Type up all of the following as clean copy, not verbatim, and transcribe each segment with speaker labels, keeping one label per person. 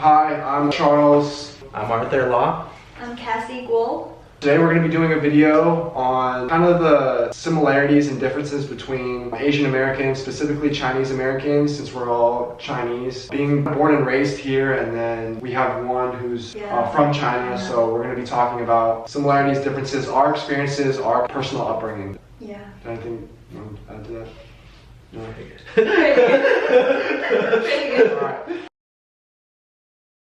Speaker 1: Hi, I'm Charles.
Speaker 2: I'm Arthur Law.
Speaker 3: I'm Cassie Guo.
Speaker 1: Today we're going to be doing a video on kind of the similarities and differences between Asian Americans, specifically Chinese Americans, since we're all Chinese. Being born and raised here, and then we have one who's from China, so we're going to be talking about similarities, differences, our experiences, our personal upbringing.
Speaker 3: Yeah.
Speaker 1: Anything you want to add to that? No?
Speaker 3: Pretty good. Pretty good.
Speaker 1: All right.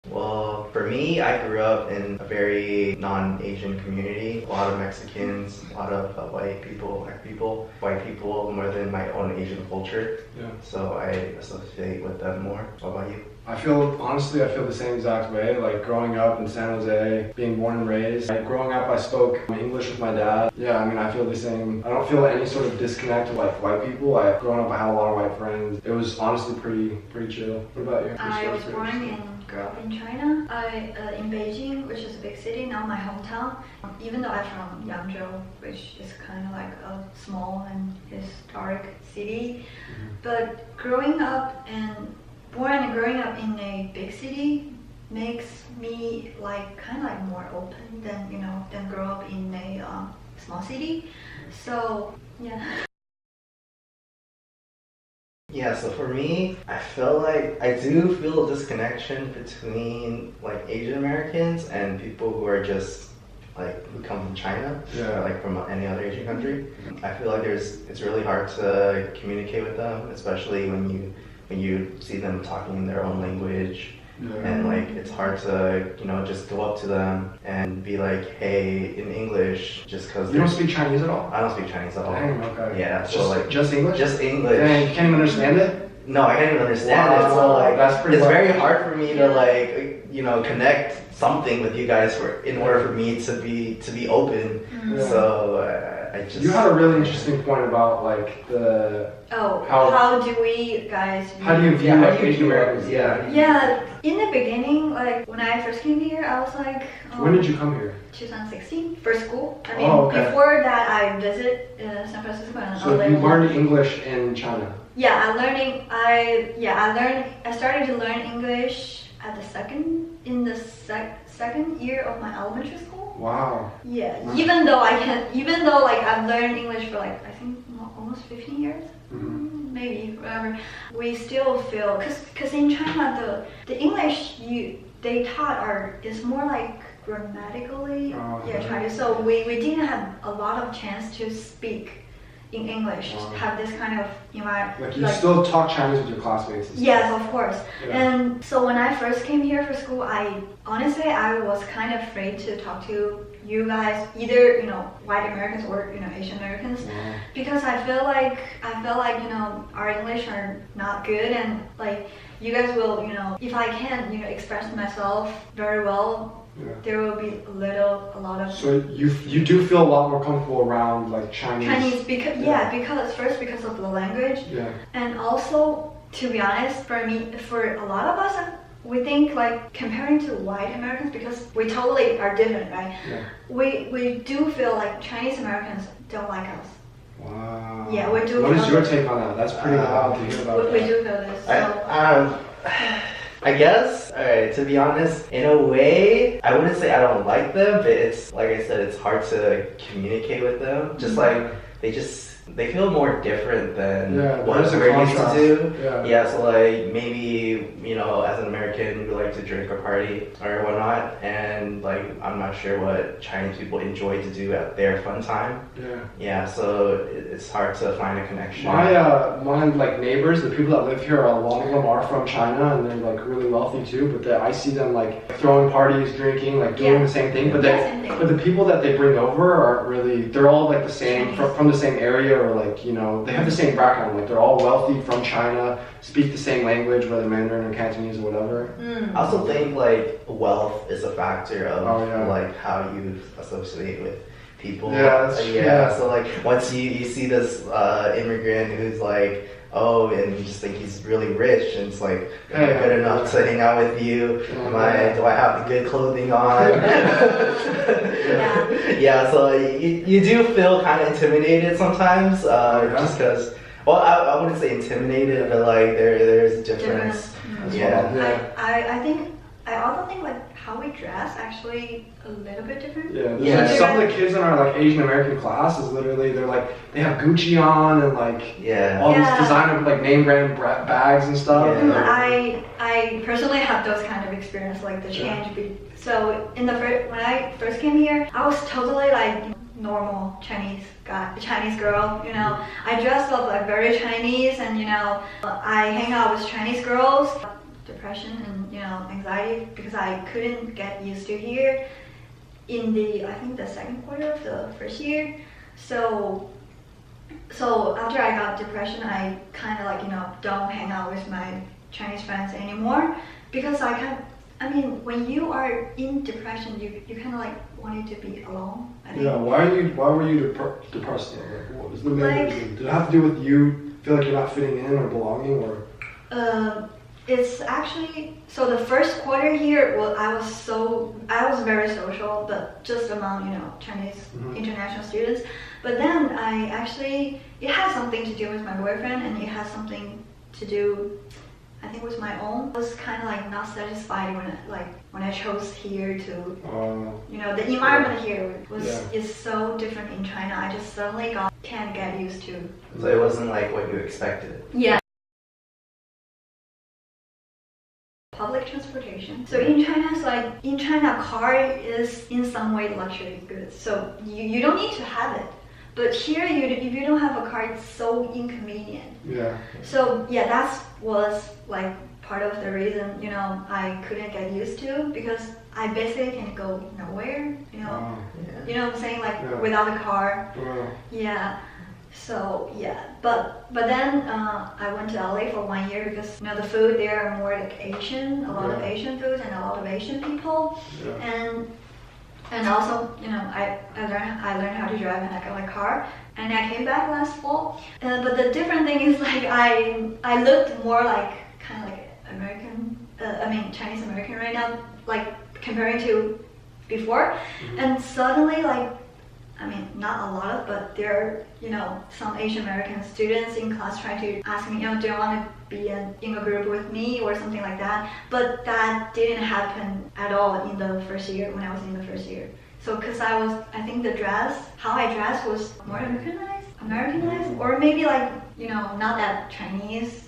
Speaker 2: Well, for me, I grew up in a very non-Asian community. A lot of Mexicans, a lot of white people, black people, white people more than my own Asian culture.
Speaker 1: Yeah.
Speaker 2: So I associate with them more. What about you?
Speaker 1: Honestly, I feel the same exact way. Like growing up in San Jose, being born and raised. Like growing up, I spoke English with my dad. Yeah, I mean, I feel the same. I don't feel any sort of disconnect with like white people. Growing up, I had a lot of white friends. It was honestly pretty chill. What about you?
Speaker 3: I was born and grew up in China. In Beijing, which is a big city, now my hometown. Even though I'm from Yangzhou, which is kind of like a small and historic city, but growing up and growing up in a big city makes me kind of more open than grow up in a small city. So yeah.
Speaker 2: Yeah, so for me, I feel like I do feel a disconnection between like Asian Americans and people who are just who come from China, or like from any other Asian country. I feel like it's really hard to communicate with them, especially when you see them talking in their own language. And it's hard to just go up to them and be like, hey, in English, just because
Speaker 1: you don't speak Chinese at all?
Speaker 2: I don't speak Chinese at all.
Speaker 1: Dang, okay.
Speaker 2: Yeah, so
Speaker 1: just English?
Speaker 2: Just English.
Speaker 1: Dang, you can't even understand it?
Speaker 2: No, I can't even understand it. So
Speaker 1: that's pretty
Speaker 2: it's
Speaker 1: rough.
Speaker 2: very hard for me to connect something with you guys in order for me to be open. So I just.
Speaker 1: You had a really interesting point about
Speaker 3: how do we guys view,
Speaker 1: how do you view Asian Americans?
Speaker 3: Yeah, in the beginning, when I first came here, I was like,
Speaker 1: when did you come here?
Speaker 3: 2016 for school. I mean, before that I visited San Francisco and
Speaker 1: so you learned English in China?
Speaker 3: Yeah, I started to learn English at the second year of my elementary school.
Speaker 1: Wow.
Speaker 3: Yeah, even though I've learned English for I think almost 15 years, maybe whatever. We still feel because in China the English they taught is more grammatically Chinese. So we didn't have a lot of chance to speak in English, have this kind of environment.
Speaker 1: You still talk Chinese with your classmates?
Speaker 3: Yes, of course. Yeah. And so when I first came here for school, I was kind of afraid to talk to you guys, either white Americans or Asian Americans, because I feel like our English are not good, and you guys will if I can't express myself very well. There will be a lot of. So
Speaker 1: you do feel a lot more comfortable around Chinese.
Speaker 3: Because of the language. Yeah. And also, to be honest, for a lot of us, we think comparing to white Americans, because we totally are different, right? Yeah. We do feel like Chinese Americans don't like us.
Speaker 1: Wow.
Speaker 3: Yeah, we do.
Speaker 1: What is your take on that? That's pretty wild to hear about.
Speaker 3: We do feel this. So.
Speaker 2: I guess, alright, to be honest, in a way, I wouldn't say I don't like them, but it's, like I said, it's hard to communicate with them. Just they feel more different than what we're used to do. Yeah, so maybe, as an American, we like to drink or party or whatnot, and I'm not sure what Chinese people enjoy to do at their fun time. Yeah, so it's hard to find a connection.
Speaker 1: My neighbors, the people that live here, a lot of them are from China, and they're really wealthy too, but I see them throwing parties, drinking, doing the same thing, but the people that they bring over aren't really, they're all the same, from the same area, or they have the same background, they're all wealthy from China, speak the same language, whether Mandarin or Cantonese or whatever.
Speaker 2: I also think wealth is a factor of how you associate with people. So once you see this immigrant who's and you just think he's really rich, and it's am I good enough to hang out with you? Do I have the good clothing on? So you do feel kind of intimidated sometimes, just because. Well, I wouldn't say intimidated, but there's a difference.
Speaker 3: I think I also think like how we dress actually a little bit different.
Speaker 1: Yeah, there's
Speaker 2: Yeah.
Speaker 1: like some of the kids in our like Asian American class is literally they're like they have Gucci on and like all
Speaker 3: Yeah.
Speaker 1: these designer like name brand bags and stuff.
Speaker 2: Yeah.
Speaker 1: And, like,
Speaker 3: I personally have those kind of experience, like the change. So in the when I first came here, I was totally like normal Chinese girl. You know, I dressed up like very Chinese, and you know, I hang out with Chinese girls. Depression and you know anxiety because I couldn't get used to here in I think the second quarter of the first year. So after I got depression, I kind of like you know don't hang out with my Chinese friends anymore because I mean when you are in depression, you kind of like wanted to be alone. I think.
Speaker 1: yeah, why were you depressed though? Like, what was the main reason? Did it have to do with you feel like you're not fitting in or belonging or?
Speaker 3: It's actually so the first quarter here. Well, I was very social, but just among you know Chinese international students. But then it had something to do with my boyfriend, and it had something to do, I think, with my own. I was kind of like not satisfied when I chose here to, you know, the environment here is so different in China. I just suddenly can't get used to.
Speaker 2: So it wasn't like what you expected.
Speaker 3: Yeah. Public transportation. So in China, car is in some way luxury goods. So you don't need to have it. But here, if you don't have a car, it's so inconvenient.
Speaker 1: Yeah.
Speaker 3: So yeah, that was like part of the reason, you know, I couldn't get used to because I basically can go nowhere, you know. You know what I'm saying? Like without a car. Yeah. So yeah, but then I went to LA for 1 year because you know the food there are more like Asian, a lot of Asian foods and a lot of Asian people, and also you know I learned how to drive and I got a car and I came back last fall. But the different thing is like I looked more like kind of like American, Chinese American right now, like comparing to before, and suddenly like. I mean, not a lot of, but there are, you know, some Asian American students in class trying to ask me, you know, do you want to be in a group with me or something like that? But that didn't happen at all in the first year, when I was in the first year. So, because I think how I dressed was more Americanized, or maybe like, you know, not that Chinese.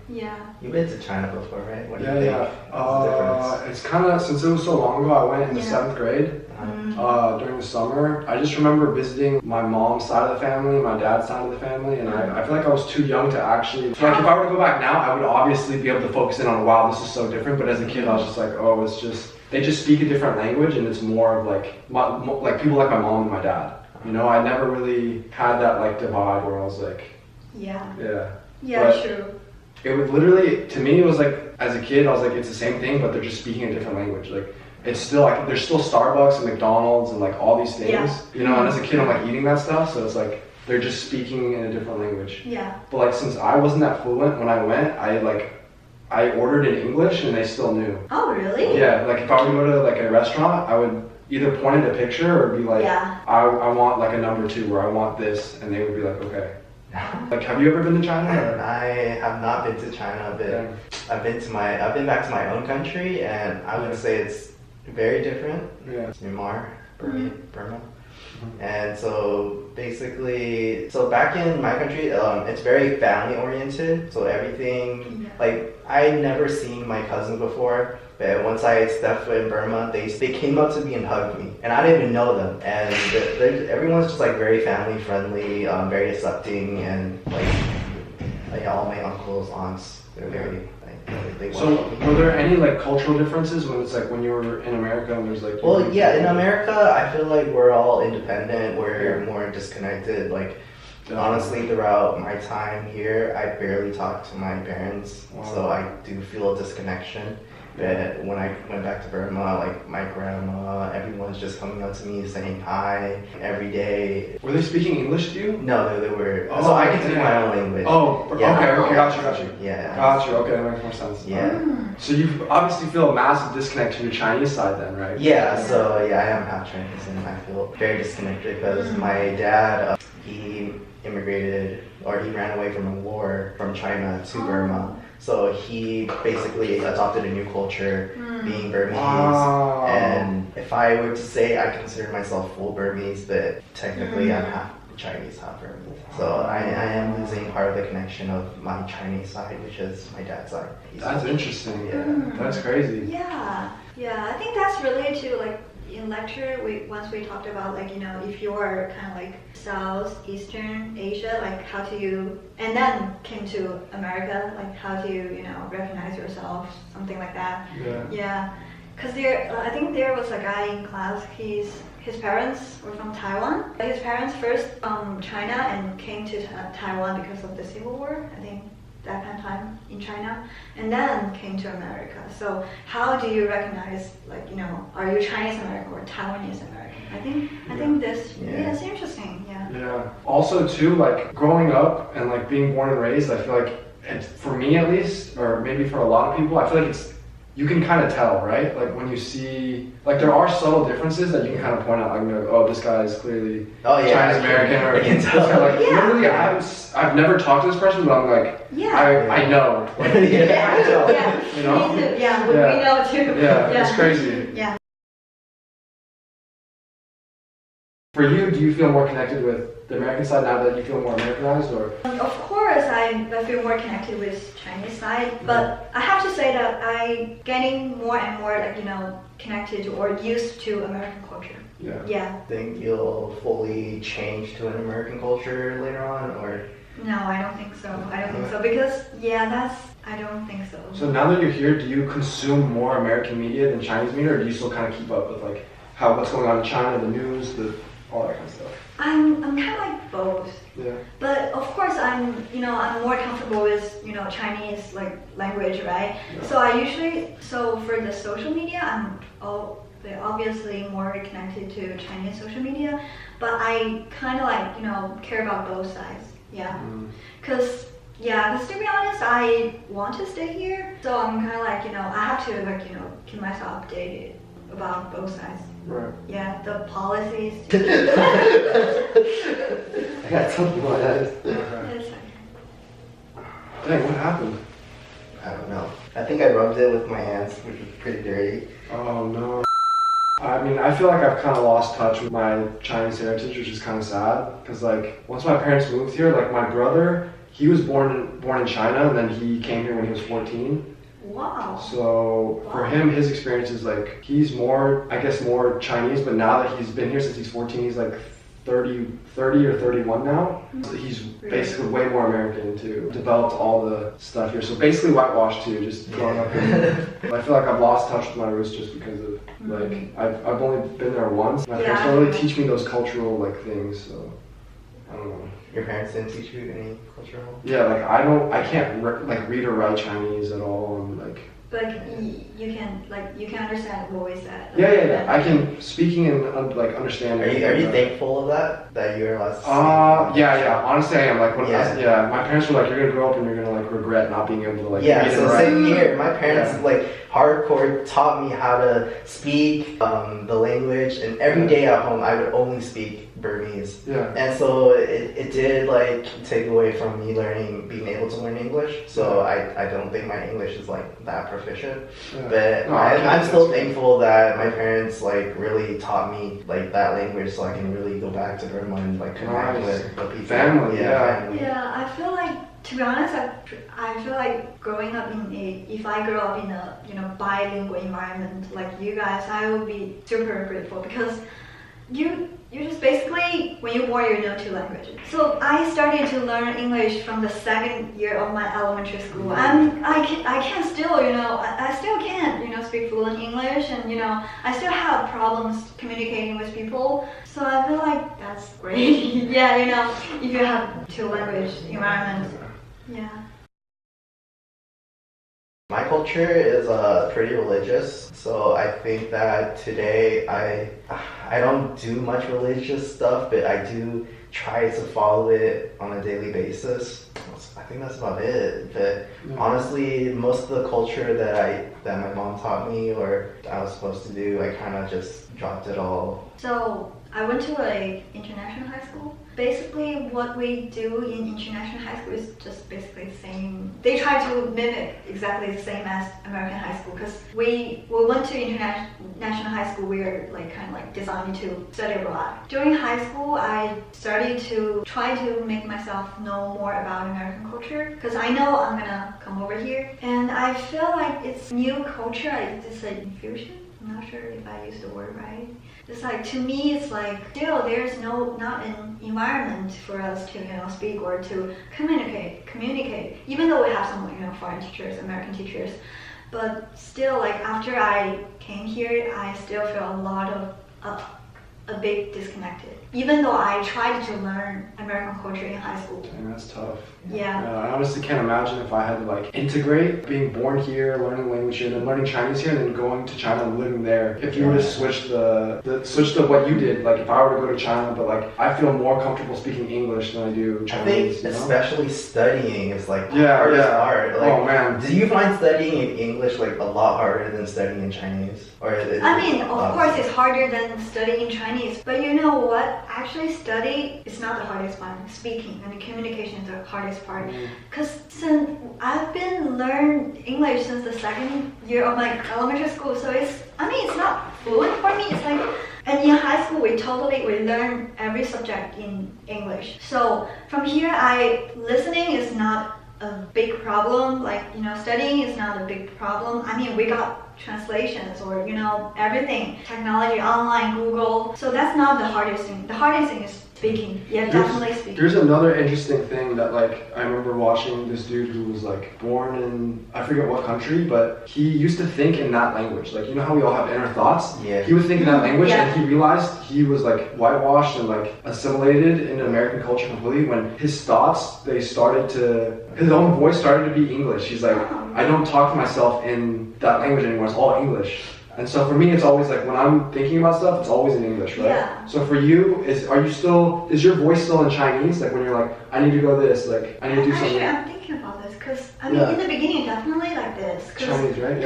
Speaker 3: Yeah.
Speaker 2: You've been to China before, right? What do you
Speaker 1: think?
Speaker 2: What's the difference?
Speaker 1: It's kind of, since it was so long ago, I went in the 7th grade. During the summer. I just remember visiting my mom's side of the family, my dad's side of the family, and I feel like I was too young to actually, like if I were to go back now, I would obviously be able to focus in on, wow, this is so different, but as a kid I was just like, oh, it's just, they just speak a different language and it's more of like people like my mom and my dad. You know, I never really had that like divide where I was like, but
Speaker 3: true.
Speaker 1: It would literally, to me, it was like, as a kid, I was like, it's the same thing, but they're just speaking a different language. Like, it's still like, there's still Starbucks and McDonald's and like all these things, you know, and as a kid, I'm like eating that stuff, so it's like, they're just speaking in a different language.
Speaker 3: Yeah.
Speaker 1: But like, since I wasn't that fluent when I went, I ordered in English and they still knew.
Speaker 3: Oh, really?
Speaker 1: Yeah, like if I were to go to like a restaurant, I would either point at a picture or be like, I want like a number 2 where I want this, and they would be like, okay. Like, have you ever been to China?
Speaker 2: I have not been to China, but I've been back to my own country, and I would say it's very different. Myanmar, Burma. And so basically, back in my country, it's very family oriented. So everything, like I never seen my cousins before, but once I stepped foot in Burma, they came up to me and hugged me, and I didn't even know them. And everyone's just like very family friendly, very accepting, and like all my uncles, aunts, they're very.
Speaker 1: So were there any like cultural differences when it's like when you were in America and there's like...
Speaker 2: Well, yeah, in America, I feel like we're all independent, we're more disconnected. Like, honestly, throughout my time here, I barely talk to my parents, so I do feel a disconnection. But when I went back to Burma, like my grandma, everyone's just coming up to me saying hi every day.
Speaker 1: Were they speaking English to you?
Speaker 2: No, they were. So I can speak my own language.
Speaker 1: Oh, okay, got you.
Speaker 2: Yeah.
Speaker 1: Got you, okay, that makes more sense.
Speaker 2: Yeah.
Speaker 1: So you obviously feel a massive disconnect to your Chinese side then, right?
Speaker 2: Yeah, so I am half Chinese and I feel very disconnected because my dad, he immigrated, or he ran away from a war from China to Burma. So he basically adopted a new culture, being Burmese.
Speaker 1: Wow.
Speaker 2: And if I were to say, I consider myself full Burmese, but technically I'm half Chinese, half Burmese. So I am losing part of the connection of my Chinese side, which is my dad's side.
Speaker 1: That's interesting.
Speaker 2: Yeah.
Speaker 1: That's crazy.
Speaker 3: Yeah, I think that's related to like in lecture once we talked about like if you're kind of like Southeastern Asia, like how do you, and then came to America, like how do you recognize yourself, something like that. Yeah, because I think there was a guy in class. His parents were from Taiwan. His parents first from China and came to Taiwan because of the Civil War, I think that kind of time in China, and then came to America. So how do you recognize, like, are you Chinese American or Taiwanese American? I think this, it's interesting,
Speaker 1: Yeah. Also too, like growing up and like being born and raised, I feel like, for me at least, or maybe for a lot of people, I feel like you can kind of tell, right? Like when you see, like there are subtle differences that you can kind of point out. Like, oh, this guy is clearly Chinese American, or this guy, like literally, I've never talked to this person, but I'm like, I know. Like,
Speaker 3: Me too. We know too.
Speaker 1: It's crazy.
Speaker 3: Yeah.
Speaker 1: For you, do you feel more connected with the American side now that you feel more Americanized, or?
Speaker 3: Of course, I feel more connected with Chinese side, but I have to say that I getting more and more like connected to or used to American culture. Yeah.
Speaker 2: Think you'll fully change to an American culture later on, or?
Speaker 3: No, I don't think so. Because I don't think so.
Speaker 1: So now that you're here, do you consume more American media than Chinese media, or do you still kind of keep up with like what's going on in China, the news, all that kind of stuff?
Speaker 3: I'm kind of like both.
Speaker 1: Yeah.
Speaker 3: But of course I'm more comfortable with Chinese like language, right?
Speaker 1: Yeah.
Speaker 3: So for the social media, I'm obviously more connected to Chinese social media, but I kind of like care about both sides. Yeah. Because to be honest, I want to stay here, so I'm kind of like I have to like keep myself updated about both sides.
Speaker 1: Right.
Speaker 3: Yeah, the policies.
Speaker 2: I got something like that.
Speaker 3: It's
Speaker 1: Dang, what happened?
Speaker 2: I don't know. I think I rubbed it with my hands, which was pretty dirty.
Speaker 1: Oh no. I mean, I feel like I've kind of lost touch with my Chinese heritage, which is kind of sad. Because like, once my parents moved here, like my brother, he was born in China, and then he came here when he was 14.
Speaker 3: Wow.
Speaker 1: So for him, his experience is like, he's more Chinese, but now that he's been here since he's 14, he's like 30 or 31 now. So he's basically way more American too. Developed all the stuff here. So basically whitewashed too, just growing up here. I feel like I've lost touch with my roots just because of like, I've only been there once. My parents don't really teach me those cultural like things, so I don't know.
Speaker 2: Your parents didn't teach you any cultural?
Speaker 1: Yeah, like I can't read or write Chinese at all, and like.
Speaker 3: But you can understand what we said.
Speaker 1: Yeah. I can speaking and understanding.
Speaker 2: Are you thankful of that you are allowed to speak?
Speaker 1: Yeah. Honestly, I am. Like my parents were like, you're gonna grow up and you're gonna like regret not being able to like.
Speaker 2: Yeah,
Speaker 1: read
Speaker 2: so
Speaker 1: and write.
Speaker 2: same here. My parents like hardcore taught me how to speak the language, and every day at home I would only speak Burmese.
Speaker 1: Yeah.
Speaker 2: And so it did like take away from me being able to learn English. So I don't think my English is like that proficient. Yeah. But I'm still thankful that my parents like really taught me like that language, so I can really go back to Burma and like connect with the people.
Speaker 1: Family.
Speaker 3: Yeah, I feel like, to be honest, I feel like growing up if I grow up in a bilingual environment like you guys, I would be super grateful, because you just basically, when you're born, you know 2 languages. So I started to learn English from the 2nd year of my elementary school. And I can still, I still can't, speak fluent English, and I still have problems communicating with people. So I feel like that's great. Yeah, if you have 2 language environment. Yeah.
Speaker 2: My culture is pretty religious, so I think that today I don't do much religious stuff, but I do try to follow it on a daily basis. I think that's about it. But honestly, most of the culture that my mom taught me or I was supposed to do, I kind of just dropped it all.
Speaker 3: So I went to a international high school. Basically, what we do in international high school is just basically the same. They try to mimic exactly the same as American high school because we went to international high school. We are like kind of like designed to study abroad. During high school, I started to try to make myself know more about American culture because I know I'm gonna come over here, and I feel like it's new culture. It's like infusion. I'm not sure if I use the word right. It's like, to me, it's like still there's not an environment for us to speak or to communicate. Even though we have some foreign teachers, American teachers, but still like after I came here, I still feel a lot of a bit disconnected. Even though I tried to learn American culture in high school.
Speaker 1: Dang, that's tough.
Speaker 3: Yeah.
Speaker 1: I honestly can't imagine if I had to like integrate being born here, learning the language here, and then learning Chinese here, and then going to China and living there. If you were to switch the what you did, like if I were to go to China, but like I feel more comfortable speaking English than I do Chinese.
Speaker 2: I think especially studying is like the hardest part. Like,
Speaker 1: oh man.
Speaker 2: Do you find studying in English like a lot harder than studying in Chinese? Or
Speaker 3: I mean, of course it's harder than studying Chinese, but you know what? Actually study is not the hardest part. Speaking and the communication is the hardest part. Because since I've been learning English since the second year of my elementary school, so it's not fluent for me. It's like, and in high school we learn every subject in English. So from here, listening is not a big problem. Like studying is not a big problem. I mean, we got translations or everything, technology, online, Google. So that's not the hardest thing. The hardest thing is speaking. Yeah, definitely speaking.
Speaker 1: There's another interesting thing that like I remember watching this dude who was like born in I forget what country, but he used to think in that language. Like how we all have inner thoughts.
Speaker 2: Yeah.
Speaker 1: He would think in that language, and he realized he was like whitewashed and like assimilated in American culture completely. When his thoughts, his own voice started to be English. He's like, I don't talk to myself in that language anymore. It's all English. And so for me, it's always like when I'm thinking about stuff, it's always in English, right?
Speaker 3: Yeah.
Speaker 1: So for you, is your voice still in Chinese? Like when you're like, I need to go this, like I need to do something.
Speaker 3: Actually, I'm thinking about this because in the beginning, definitely like this.
Speaker 1: Chinese, right?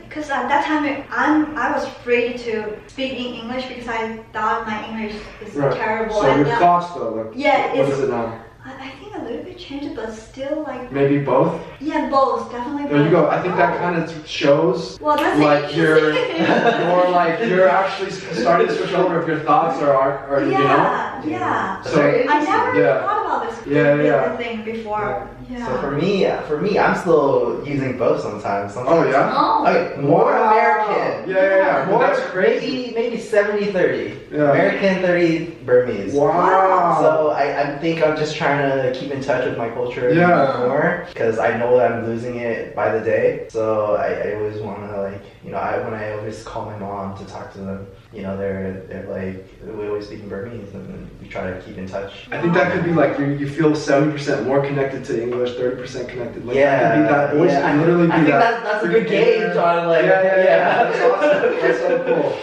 Speaker 3: Because at that time, I was afraid to speak in English because I thought my English is terrible.
Speaker 1: So your thoughts though, like what is it now?
Speaker 3: I think a little bit changed, but still like
Speaker 1: maybe both.
Speaker 3: Yeah, both, definitely both.
Speaker 1: There you go. I think that kind of shows like you're actually starting to switch over if your thoughts are
Speaker 3: Yeah.
Speaker 1: So
Speaker 3: I never thought about this thing before. Yeah.
Speaker 2: So for me, I'm still using both sometimes.
Speaker 1: Oh yeah.
Speaker 3: Oh.
Speaker 2: Okay, more American.
Speaker 1: Yeah.
Speaker 2: More,
Speaker 1: that's crazy.
Speaker 2: Maybe 70-30.
Speaker 1: Yeah.
Speaker 2: American, 30 Burmese.
Speaker 1: Wow.
Speaker 2: So I think I'm just trying to keep in touch with my culture more because I know that I'm losing it by the day. So I always want to when I always call my mom to talk to them, they're like, we always speak in Burmese and we try to keep in touch.
Speaker 1: I think that could be like you feel 70% more connected to English, 30% connected. Like that could be that voice.
Speaker 2: I
Speaker 1: literally be
Speaker 2: think that's a good gauge on like.
Speaker 1: Yeah. That's awesome. That's so cool.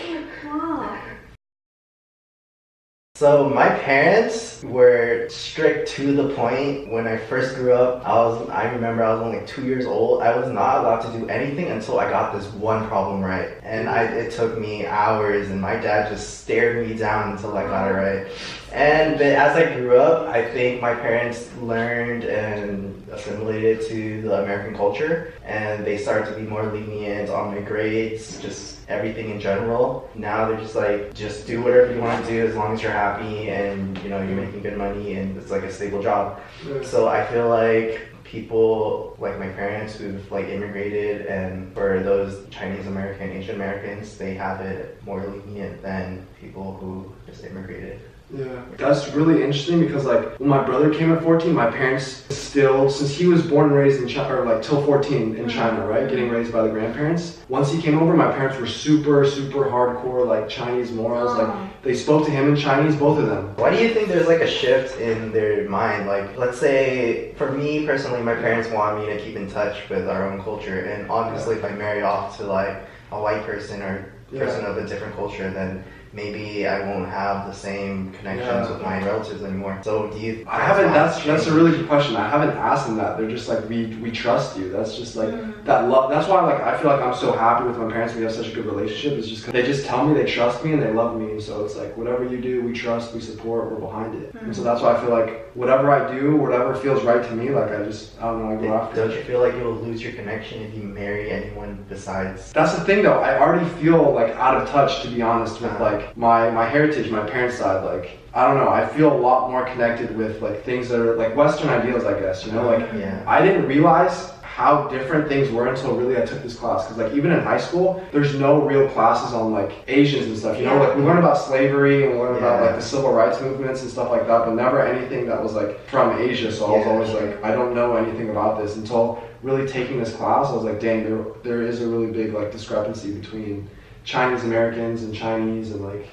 Speaker 2: So my parents were strict to the point. When I first grew up, I remember I was only 2 years old. I was not allowed to do anything until I got this one problem right. And it took me hours, and my dad just stared me down until I got it right. And as I grew up, I think my parents learned and assimilated to the American culture, and they started to be more lenient on my grades, just everything in general. Now they're just like, just do whatever you want to do as long as you're happy and you're making good money and it's like a stable job. So I feel like people like my parents who've like immigrated, and for those Chinese American, Asian Americans, they have it more lenient than people who just immigrated.
Speaker 1: Yeah, that's really interesting because like when my brother came at 14, my parents still, since he was born and raised in China, or like till 14 in China, right, getting raised by the grandparents. Once he came over, my parents were super hardcore like Chinese morals. Like they spoke to him in Chinese, both of them.
Speaker 2: Why do you think there's like a shift in their mind? Like, let's say for me personally, my parents want me to keep in touch with our own culture, and obviously if I marry off to like a white person or person of a different culture, then maybe I won't have the same connections with my relatives anymore. So do you?
Speaker 1: I haven't. That's a really good question. I haven't asked them that. They're just like, we trust you. That's just like that love. That's why like I feel like I'm so happy with my parents. We have such a good relationship. It's just 'cause they just tell me they trust me and they love me. So it's like whatever you do, we trust, we support, we're behind it. And so that's why I feel like whatever I do, whatever feels right to me, like I don't know, I go after.
Speaker 2: Don't you feel like you'll lose your connection if you marry anyone besides?
Speaker 1: That's the thing though. I already feel like out of touch, to be honest, with like my heritage, my parents' side. Like I don't know, I feel a lot more connected with like things that are like Western ideals, I guess. You know, like I didn't realize how different things were until really I took this class. Because like even in high school, there's no real classes on like Asians and stuff. You know, like we learn about slavery and we learn about like the civil rights movements and stuff like that, but never anything that was like from Asia. So I was always like, I don't know anything about this until really taking this class. I was like, dang, there is a really big like discrepancy between Chinese Americans and Chinese and like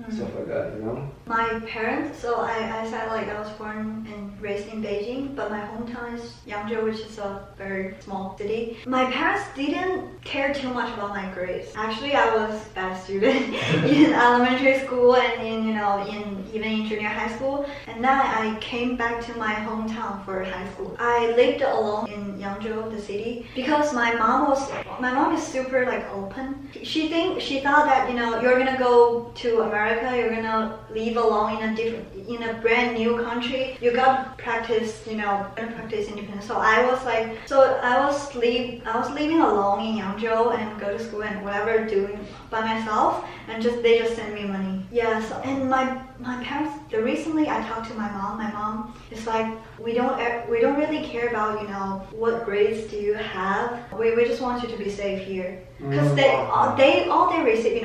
Speaker 1: stuff like that, you know?
Speaker 3: My parents, so I said like I was born and raised in Beijing, but my hometown is Yangzhou, which is a very small city. My parents didn't care too much about my grades. Actually, I was a bad student in elementary school and even in junior high school. And then I came back to my hometown for high school. I lived alone in Yangzhou, the city, because my mom is super like open. She thought that you're gonna go to America, you're gonna live alone in a brand new country. You got practice, practice independence. So I was living alone in Yangzhou and go to school and whatever doing by myself, and they just send me money. Yeah. So and my parents. Recently I talked to my mom. My mom is like, we don't really care about what grades do you have. We just want you to be safe here, because all they receive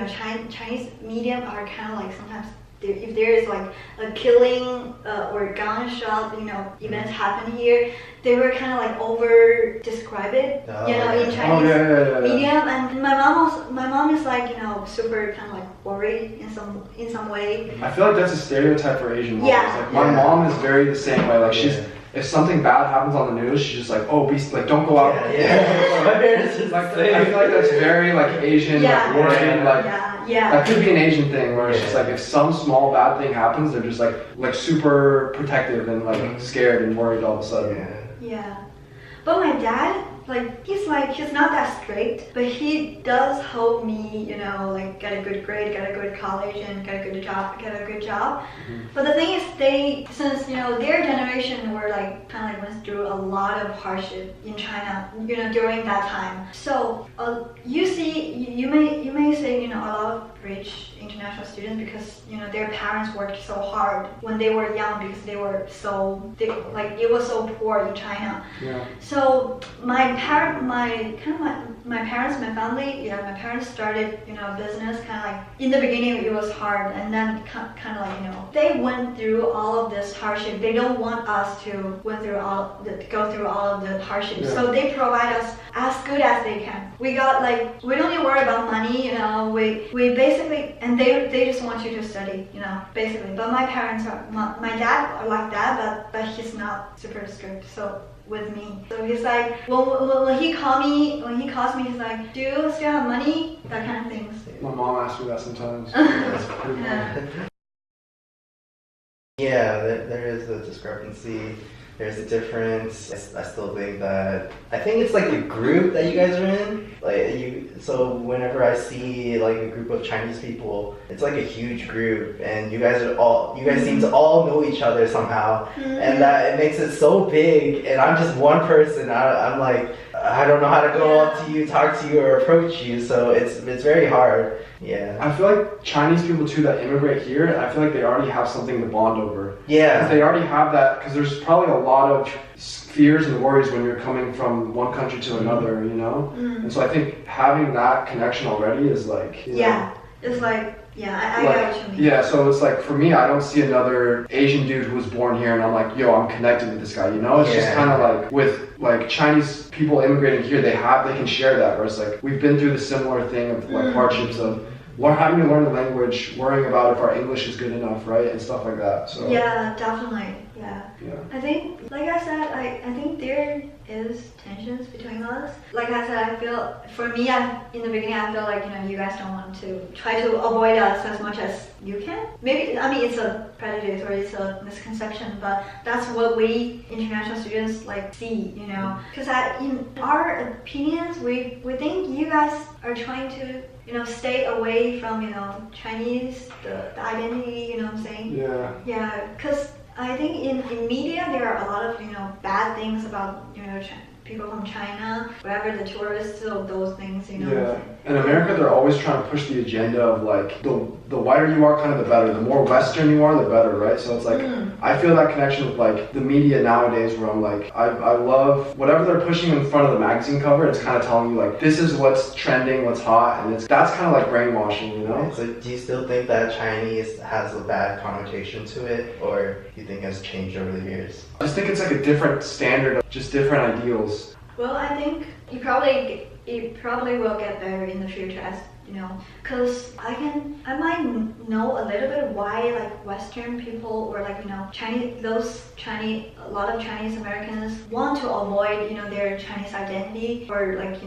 Speaker 3: Chinese medium are kind of like sometimes. If there is like a killing or gunshot, events happen here, they were kind of like over describe it, in Chinese medium. And my mom is like, super kind of like worried in some way.
Speaker 1: I feel like that's a stereotype for Asian moms. Like my mom is very the same way. Like if something bad happens on the news, she's just like, oh, don't go out.
Speaker 2: My parents just
Speaker 1: like, I feel like that's very like Asian, like worried, like. That could be an Asian thing where it's just like if some small bad thing happens, they're just like super protective and like scared and worried all of a sudden.
Speaker 3: Yeah. But my dad, he's not that strict, but he does hope me, get a good grade, get a good college, and get a good job. But the thing is, since their generation were kind of went through a lot of hardship in China, during that time. So you may say, a lot of rich international students, because their parents worked so hard when they were young, because it was so poor in China. So my parents, my parents started business kind of like in the beginning. It was hard, and then kind of like they went through all of this hardship. They don't want us to go through all of the hardship, so they provide us as good as they can. We got we don't need to worry about money, we basically, and they just want you to study, basically. But my parents my dad are like that, but he's not super strict. So with me, so he's like, when he calls me, he's like, do you still have money? That kind of things.
Speaker 1: My mom asks me that sometimes.
Speaker 2: There is a discrepancy. There's a difference. I still think it's like the group that you guys are in. So whenever I see like a group of Chinese people, it's like a huge group, and you guys seem to all know each other somehow, and that it makes it so big. And I'm just one person. I'm like, I don't know how to go up to you, talk to you, or approach you. So it's very hard. Yeah. I
Speaker 1: feel like Chinese people too that immigrate here, I feel like they already have something to bond over.
Speaker 2: Yeah.
Speaker 1: Because they already have that, because there's probably a lot of fears and worries when you're coming from one country to another, And so I think having that connection already is like,
Speaker 3: it's like, I get what you mean.
Speaker 1: Yeah, so it's like, for me, I don't see another Asian dude who was born here and I'm like, yo, I'm connected with this guy, It's just kind of like, with like Chinese people immigrating here, they can share that, where it's like, we've been through the similar thing of like hardships of having to learn the language, worrying about if our English is good enough, right, and stuff like that. So
Speaker 3: yeah, definitely. Yeah.
Speaker 1: yeah.
Speaker 3: I think, like I said, I think there is tensions between us. Like I said, I feel, for me, in the beginning, I feel like, you guys don't want to try to avoid us as much as you can. Maybe, I mean, it's a prejudice or it's a misconception, but that's what we international students like see, Because in our opinions, we think you guys are trying to stay away from, Chinese, the identity, you know what I'm saying?
Speaker 1: Yeah.
Speaker 3: Yeah, because I think in media there are a lot of, bad things about, people from China, whatever, the tourists, those things,
Speaker 1: Yeah. In America, they're always trying to push the agenda of like, the whiter you are, kind of the better. The more Western you are, the better, right? So it's like, I feel that connection with like the media nowadays where I'm like, I love whatever they're pushing in front of the magazine cover, it's kind of telling you like, this is what's trending, what's hot, and that's kind of like brainwashing,
Speaker 2: So do you still think that Chinese has a bad connotation to it, or do you think it's changed over the years?
Speaker 1: I just think it's like a different standard, just different ideals.
Speaker 3: Well, I think it probably will get better in the future, as because I might know a little bit why like Western people or like a lot of Chinese Americans want to avoid their Chinese identity, or like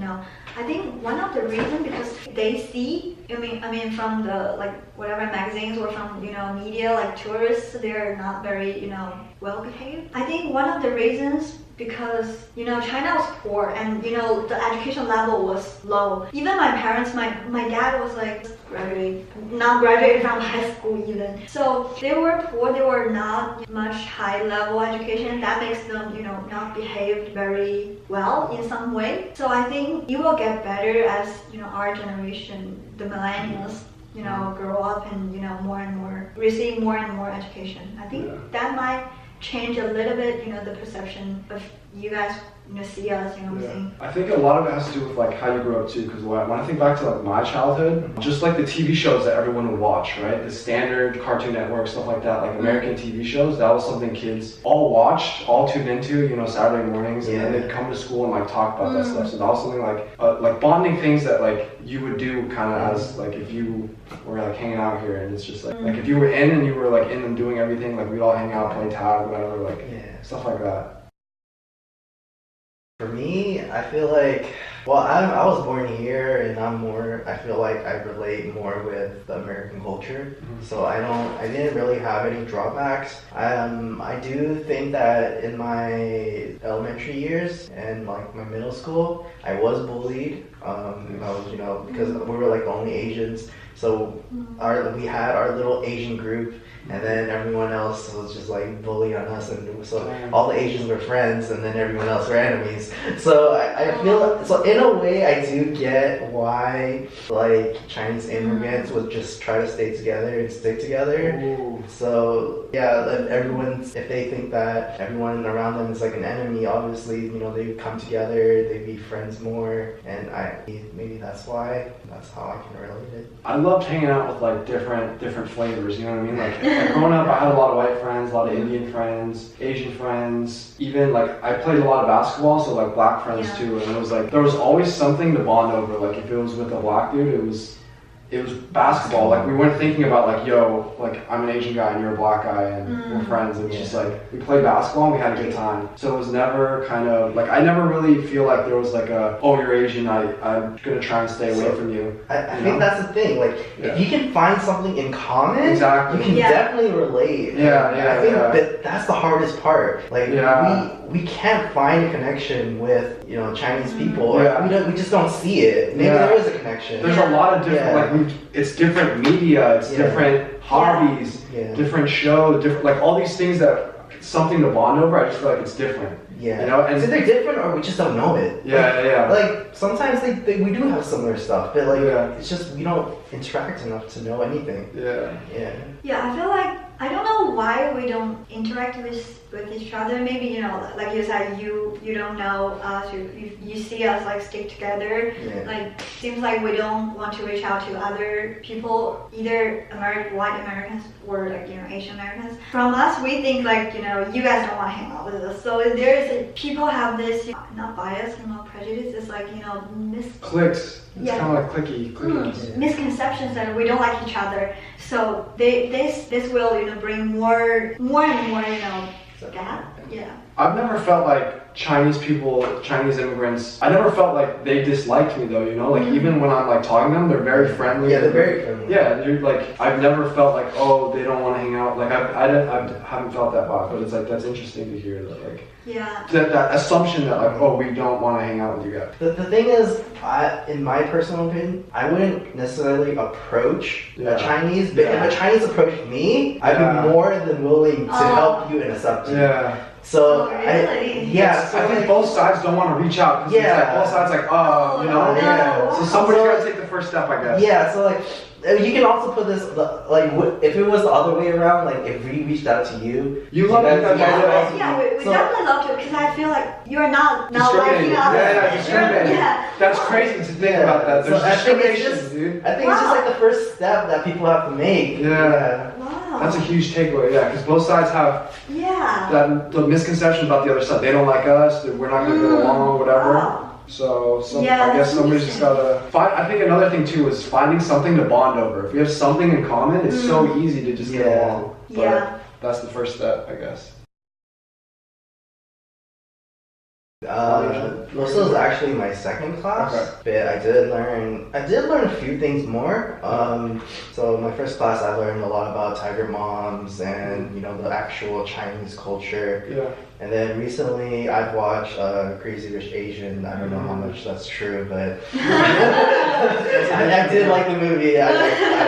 Speaker 3: I think one of the reasons because they see I mean from the like whatever magazines or from media, like tourists, they're not very well behaved. I think one of the reasons because China was poor and the education level was low. Even my parents, my dad was like not graduated from high school even. So they were poor. They were not much high level education. That makes them not behaved very well in some way. So I think it will get better as our generation, the millennials, grow up and more and more receive more and more education. I think that might change a little bit, the perception of you guys, see us, what I'm saying?
Speaker 1: I think a lot of it has to do with like how you grew up too, because when I think back to like my childhood, just like the TV shows that everyone would watch, right? The standard Cartoon Network, stuff like that, like American TV shows, that was something kids all watched, all tuned into, Saturday mornings, and then they'd come to school and like talk about that stuff. So that was something like bonding things that like you would do kind of as like if you were like hanging out here, and it's just like if you were in and you were like in and doing everything, like we'd all hang out, play tag, whatever, like stuff like that.
Speaker 2: For me, I feel like, well, I was born here, and I feel like I relate more with the American culture. So I didn't really have any drawbacks. I do think that in my elementary years and like my middle school, I was bullied. I was, because we were like the only Asians. So we had our little Asian group, and then everyone else was just like bullying on us, and so all the Asians were friends, and then everyone else were enemies. So I feel so in a way I do get why like Chinese immigrants would just try to stay together and stick together. So yeah, if they think that everyone around them is like an enemy, obviously they come together, they be friends more, and maybe that's why. That's how I can relate it.
Speaker 1: I loved hanging out with like different flavors, you know what I mean? Like growing up, I had a lot of white friends, a lot of Indian friends, Asian friends, even like I played a lot of basketball, so like black friends too, and it was like there was always something to bond over. Like if it was with a black dude, it was basketball. Like we weren't thinking about like, yo, like I'm an Asian guy and you're a black guy and we're friends. It was just like we played basketball and we had a good time. So it was never kind of like I never really feel like there was like you're Asian, I'm gonna try and stay away from you.
Speaker 2: I think that's the thing. Like if you can find something in common,
Speaker 1: exactly,
Speaker 2: you can definitely relate. I think that's the hardest part. Like we can't find a connection with Chinese people, or we just don't see it. Maybe there is a connection.
Speaker 1: There's a lot of different it's different media, it's different hobbies, different shows, like all these things that something to bond over. I just feel like it's different. And
Speaker 2: so they're different, or we just don't know it. Like sometimes we do have similar stuff, but like it's just we don't interact enough to know anything.
Speaker 3: I feel like I don't know why we don't interact with each other. Maybe like you said, you don't know us. You see us like stick together. Like seems like we don't want to reach out to other people, either white Americans or like Asian Americans. From us, we think like you guys don't want to hang out with us. So people have this not bias, not prejudice. It's like
Speaker 1: clicks. It's kind of like clicky.
Speaker 3: Misconception. misconceptions that we don't like each other. So this will, bring more and more, gap. Yeah.
Speaker 1: I've never felt like Chinese immigrants, I never felt like they disliked me though, like even when I'm like talking to them, they're very friendly.
Speaker 2: Yeah, they're very friendly.
Speaker 1: Yeah, they're like, I've never felt like, oh, they don't want to hang out. Like I haven't felt that vibe, but it's like, that's interesting to hear that like,
Speaker 3: yeah.
Speaker 1: That assumption that like, oh, we don't want to hang out with you guys.
Speaker 2: The thing is, in my personal opinion, I wouldn't necessarily approach a Chinese, but if a Chinese approached me, I'd be more than willing to help you and accept you.
Speaker 1: Yeah.
Speaker 2: So,
Speaker 3: really?
Speaker 1: I think both sides don't want to reach out because it's like both sides like, So somebody's got to take the first step, I guess.
Speaker 2: Yeah, so like, you can also put this, like, if it was the other way around, like, if we reached out to you.
Speaker 1: You love it.
Speaker 3: We definitely love to, because I feel like you're not liking us.
Speaker 1: Discriminating.
Speaker 3: Yeah.
Speaker 1: That's crazy to think about that. There's discrimination, dude.
Speaker 2: I think it's just like the first step that people have to make.
Speaker 1: Yeah.
Speaker 3: Wow.
Speaker 1: That's a huge takeaway, because both sides have the misconception about the other side. They don't like us, we're not going to get along, whatever.
Speaker 3: Wow.
Speaker 1: So I guess somebody's just gotta find. I think another thing too is finding something to bond over. If you have something in common, it's so easy to just get along. But that's the first step, I guess.
Speaker 2: This was actually my second class, but I did learn a few things more. So my first class, I learned a lot about tiger moms and the actual Chinese culture.
Speaker 1: Yeah. And
Speaker 2: then recently, I've watched Crazy Rich Asian. I don't know how much that's true, but I did like the movie. I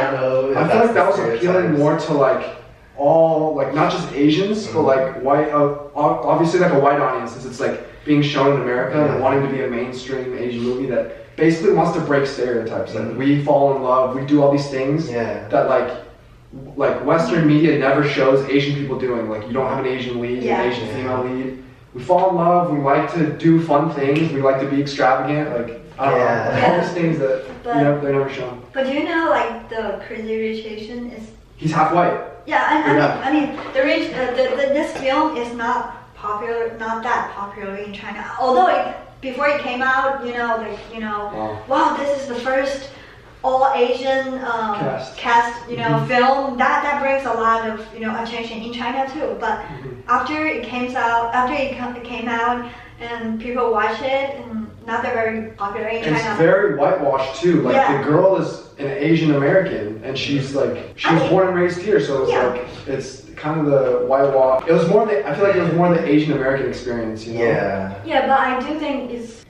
Speaker 2: don't know.
Speaker 1: I feel like that was appealing more to like all like not just Asians, but like white. Obviously, like a white audience, since it's like being shown in America and wanting to be a mainstream Asian movie that basically wants to break stereotypes. Like we fall in love, we do all these things that like Western media never shows Asian people doing. Like you don't have an Asian lead, an Asian female lead. We fall in love, we like to do fun things, we like to be extravagant, like I don't know, like all these things that they're never shown.
Speaker 3: But do you know like the Crazy Rich Asian is
Speaker 1: he's half white.
Speaker 3: Yeah, I mean this film is not that popular in China. Although before it came out, wow, this is the first all Asian cast, film that brings a lot of attention in China too. But after it came out, and people watch it, and not that very popular in China.
Speaker 1: It's very whitewashed too. Like the girl is an Asian American, and she's like she was born and raised here, so it's like it's kind of the whitewash. It was more I feel like it was more the Asian American experience,
Speaker 2: Yeah.
Speaker 3: Yeah, but I do think it's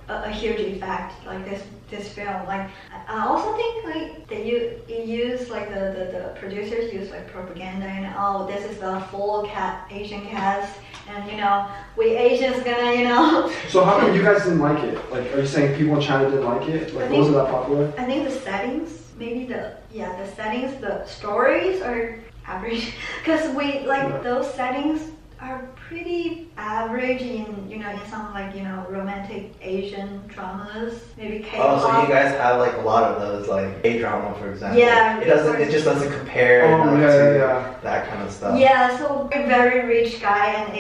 Speaker 3: a huge effect like this film. Like I also think like it used like the producers use like propaganda and this is the full Asian cast. And we Asians gonna
Speaker 1: So how come you guys didn't like it? Like, are you saying people in China didn't like it? Like, wasn't that popular?
Speaker 3: I think the settings, maybe the settings, the stories are average. Because those settings are pretty average in in some like romantic Asian dramas, maybe K-pop.
Speaker 2: Oh, so you guys have like a lot of those like K-drama, for example.
Speaker 3: Yeah.
Speaker 2: It just doesn't compare to that kind of stuff.
Speaker 3: Yeah, so a very rich guy and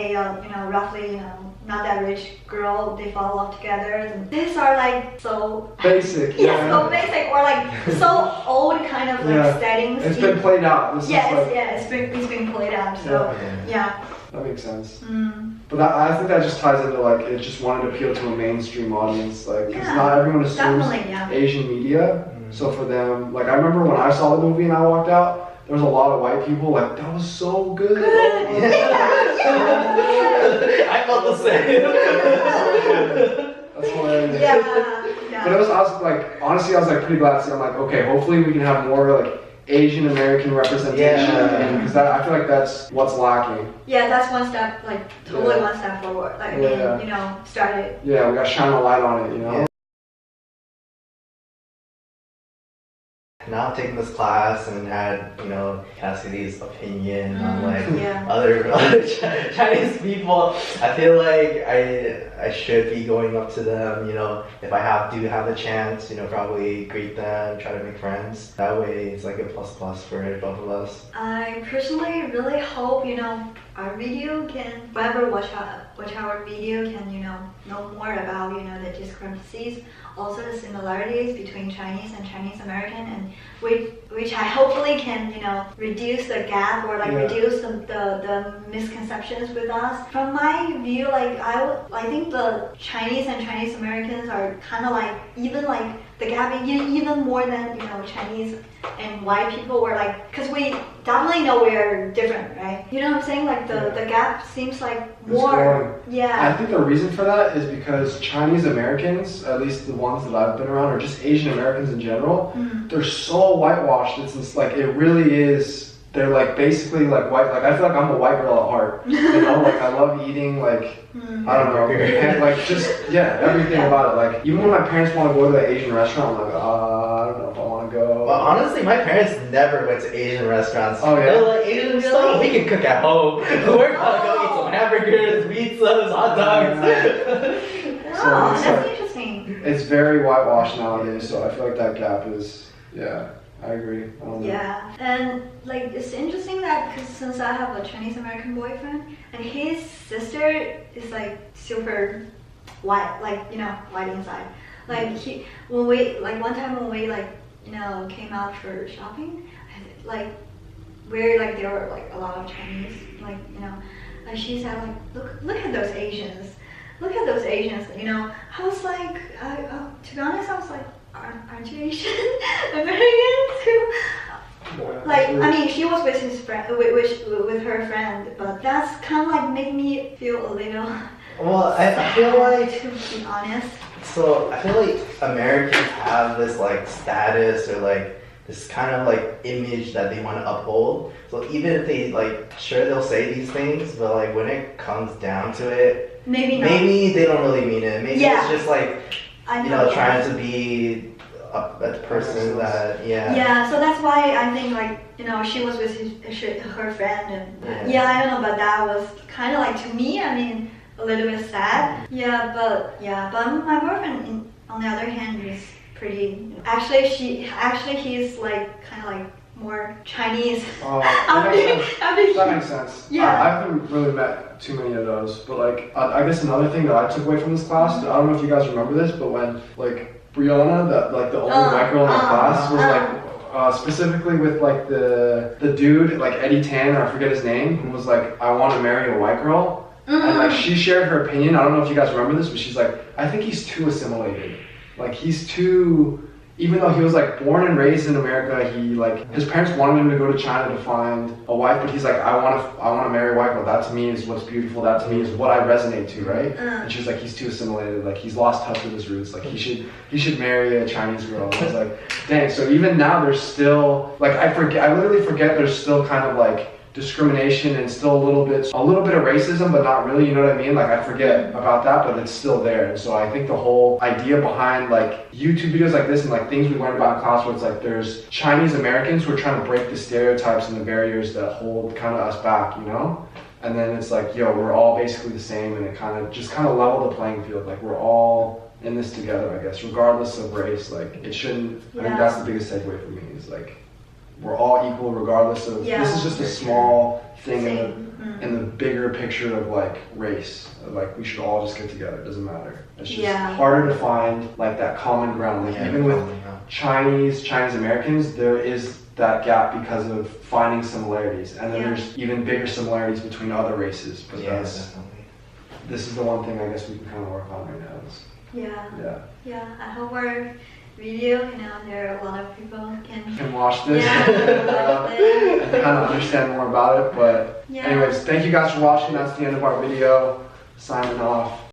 Speaker 3: a roughly not that rich girl, they fall off together. And these are like so
Speaker 1: basic.
Speaker 3: so basic or like so old kind of like settings.
Speaker 1: It's been played out.
Speaker 3: It's been played out. So
Speaker 1: that makes sense. But I think that just ties into like it just wanted to appeal to a mainstream audience, like because not everyone assumes Asian media. So for them, like I remember when I saw the movie and I walked out, there was a lot of white people like that was so good.
Speaker 2: I felt the same.
Speaker 1: That's hilarious. But I was like honestly I was like pretty glad to see. I'm like okay, hopefully we can have more like Asian American representation because I feel like that's what's lacking.
Speaker 3: Yeah, that's one step, like totally one step forward. Like started.
Speaker 1: Yeah, we gotta shine a light on it,
Speaker 2: Now I'm taking this class and had, Cassidy's opinion on like other Chinese people. I feel like I should be going up to them, if I do have the chance, probably greet them, try to make friends. That way it's like a plus for both of us.
Speaker 3: I personally really hope, our video can, whoever watch our video can, know more about, the discrepancies, also the similarities between Chinese and Chinese American, and which I hopefully can, reduce the gap or reduce the misconceptions with us. From my view, I think the Chinese and Chinese Americans are kind of even the gap even more than Chinese and white people were because we definitely know we are different, right? You know what I'm saying? The gap seems more. Yeah.
Speaker 1: I think the reason for that is because Chinese Americans, at least the ones that I've been around, or just Asian Americans in general, they're so whitewashed. It's just it really is. They're basically white. I feel like I'm a white girl at heart. I love eating I don't know, and everything about it. Even when my parents want to go to an Asian restaurant, I'm I don't know if I want to go.
Speaker 2: Well, honestly, my parents never went to Asian restaurants.
Speaker 1: Oh yeah.
Speaker 2: They're Asian stuff we can cook at home. We're gonna go eat some hamburgers, pizzas, hot dogs.
Speaker 3: Wow, that's interesting.
Speaker 1: It's very whitewashed nowadays, so I feel like that gap is I agree.
Speaker 3: Yeah, and it's interesting that because since I have a Chinese American boyfriend, and his sister is super white, white inside. When we one time when we came out for shopping, where there were a lot of Chinese, and she said look at those Asians, look at those Asians. I was to be honest, I was aren't you Asian American too? I mean, she was with his friend, with her friend, but that's kind of made me feel a little.
Speaker 2: Well, I feel
Speaker 3: to be honest.
Speaker 2: So I feel Americans have this status or this kind of image that they want to uphold. So even if they sure they'll say these things, but when it comes down to it, maybe they don't really mean it. Maybe it's just trying to be a person that
Speaker 3: Yeah, so that's why I think she was with her friend, and I don't know, but that was kind of to me, I mean, a little bit sad. But my boyfriend on the other hand is pretty. Actually, he's kind of more Chinese.
Speaker 1: That makes sense.
Speaker 3: Yeah.
Speaker 1: I haven't really met too many of those, but I guess another thing that I took away from this class, I don't know if you guys remember this, but when Brianna, that the only white girl in the class, was specifically with the dude Eddie Tan, or I forget his name, who was I want to marry a white girl, and she shared her opinion. I don't know if you guys remember this, but she's I think he's too assimilated. He's too. Even though he was born and raised in America, he his parents wanted him to go to China to find a wife, but he's I want to marry a white girl. That to me is what's beautiful. That to me is what I resonate to, right? And she's he's too assimilated. He's lost touch with his roots. He should marry a Chinese girl. And I was dang. So even now there's still I literally forget there's still kind of discrimination and still a little bit of racism, but not really, you know what I mean? I forget about that, but it's still there. And so I think the whole idea behind YouTube videos like this and things we learned about in class, where it's there's Chinese Americans who are trying to break the stereotypes and the barriers that hold kind of us back, And then it's we're all basically the same, and it kind of level the playing field. We're all in this together, I guess, regardless of race. It shouldn't. I think that's the biggest takeaway for me is we're all equal regardless of. This is just a small thing in the bigger picture of race. We should all just get together. It doesn't matter. It's just harder to find that common ground. Even with Chinese Americans, there is that gap because of finding similarities, and then there's even bigger similarities between other races. But this is the one thing I guess we can kind of work on right now.
Speaker 3: I hope our video, there are a lot of people
Speaker 1: can watch this and kind of understand more about it. But anyways, thank you guys for watching. That's the end of our video. Signing off.